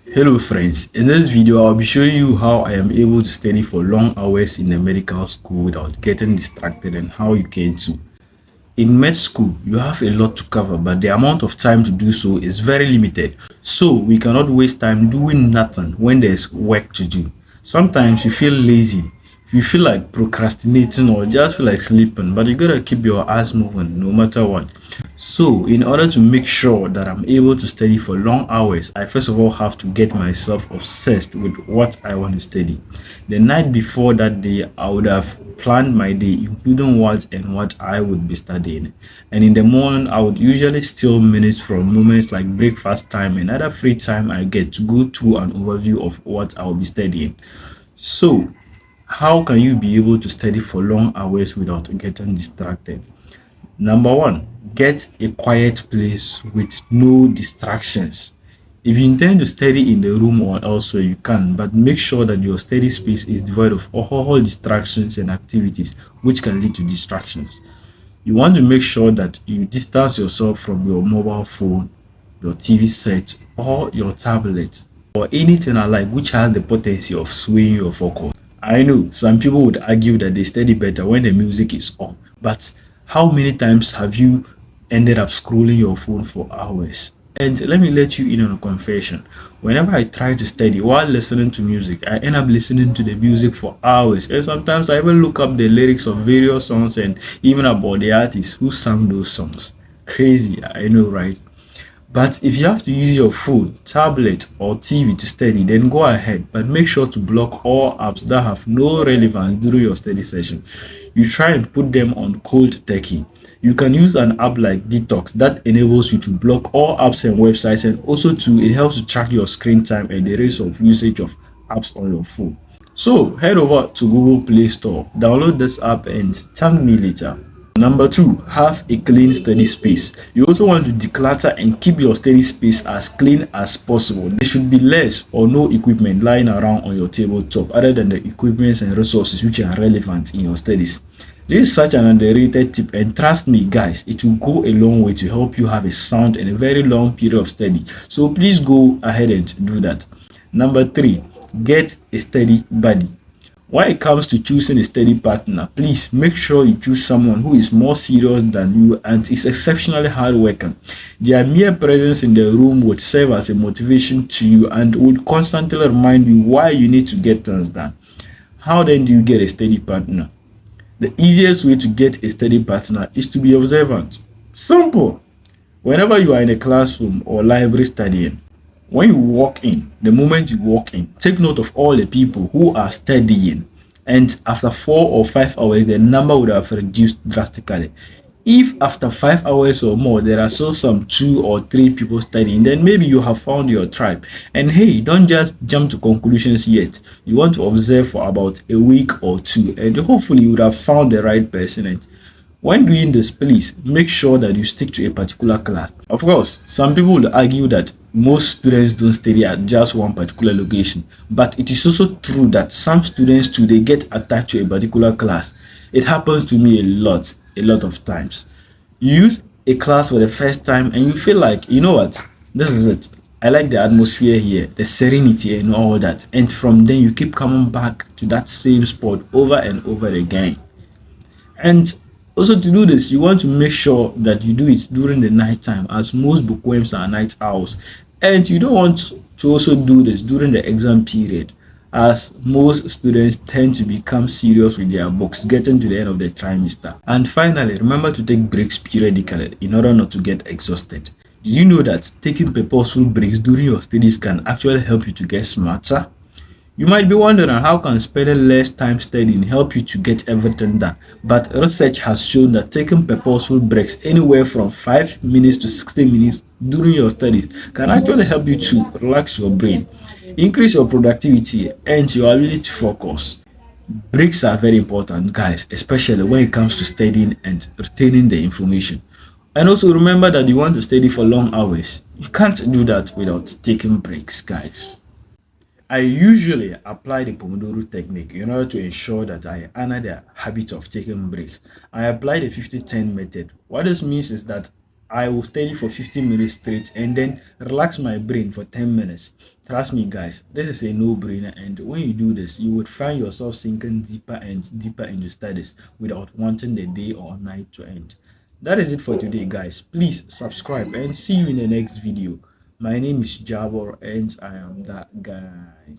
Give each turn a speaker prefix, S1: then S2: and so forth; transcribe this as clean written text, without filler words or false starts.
S1: Hello friends, in this video I'll be showing you how I am able to study for long hours in a medical school without getting distracted and how you can too. In med school, you have a lot to cover, but the amount of time to do so is very limited. So we cannot waste time doing nothing when there's work to do. Sometimes you feel lazy, you feel like procrastinating or just feel like sleeping, but you gotta keep your ass moving no matter what. So, in order to make sure that I'm able to study for long hours, I first of all have to get myself obsessed with what I want to study. The night before that day, I would have planned my day, including what and what I would be studying. And in the morning, I would usually steal minutes from moments like breakfast time and other free time I get to go through an overview of what I will be studying. So, how can you be able to study for long hours without getting distracted? Number one, get a quiet place with no distractions. If you intend to study in the room or elsewhere, you can, but make sure that your study space is devoid of all distractions and activities which can lead to distractions. You want to make sure that you distance yourself from your mobile phone, your TV set, or your tablet, or anything alike which has the potency of swaying your focus. I know some people would argue that they study better when the music is on, but how many times have you ended up scrolling your phone for hours? And let me let you in on a confession. Whenever I try to study while listening to music, I end up listening to the music for hours. And sometimes I even look up the lyrics of various songs and even about the artists who sang those songs. Crazy, I know, right? But if you have to use your phone, tablet, or TV to study, then go ahead, but make sure to block all apps that have no relevance during your study session. You try and put them on cold turkey. You can use an app like Detox that enables you to block all apps and websites, and also too it helps to track your screen time and the rate of usage of apps on your phone. So head over to Google Play Store, download this app and thank me later. Number two, have a clean study space. You also want to declutter and keep your study space as clean as possible. There should be less or no equipment lying around on your tabletop other than the equipments and resources which are relevant in your studies. This is such an underrated tip, and trust me guys, it will go a long way to help you have a sound and a very long period of study. So please go ahead and do that. Number three, get a study buddy. When it comes to choosing a study partner, please make sure you choose someone who is more serious than you and is exceptionally hardworking. Their mere presence in the room would serve as a motivation to you and would constantly remind you why you need to get things done. How then do you get a study partner? The easiest way to get a study partner is to be observant. Simple. Whenever you are in a classroom or library studying, when you walk in, the moment you walk in, take note of all the people who are studying. And after 4 or 5 hours, the number would have reduced drastically. If after 5 hours or more, there are still some 2 or 3 people studying, then maybe you have found your tribe. And hey, don't just jump to conclusions yet. You want to observe for about a week or two, and hopefully you would have found the right person. And when doing this, please make sure that you stick to a particular class. Of course, some people will argue that most students don't study at just one particular location, but it is also true that some students too they get attached to a particular class. It happens to me a lot of times. You use a class for the first time and you feel like, you know what, this is it. I like the atmosphere here, the serenity and all that. And from then you keep coming back to that same spot over and over again. And also to do this, you want to make sure that you do it during the night time, as most bookworms are night owls. And you don't want to also do this during the exam period, as most students tend to become serious with their books getting to the end of the trimester. And finally, remember to take breaks periodically in order not to get exhausted. Did you know that taking purposeful breaks during your studies can actually help you to get smarter? You might be wondering how can spending less time studying help you to get everything done, but research has shown that taking purposeful breaks anywhere from 5 minutes to 60 minutes during your studies can actually help you to relax your brain, increase your productivity, and your ability to focus. Breaks are very important, guys, especially when it comes to studying and retaining the information. And also remember that you want to study for long hours. You can't do that without taking breaks, guys. I usually apply the Pomodoro technique in order to ensure that I honor the habit of taking breaks. I apply the 50-10 method. What this means is that I will study for 15 minutes straight and then relax my brain for 10 minutes. Trust me, guys, this is a no brainer. And when you do this, you would find yourself sinking deeper and deeper into studies without wanting the day or night to end. That is it for today, guys. Please subscribe and see you in the next video. My name is Jabor and I am that guy.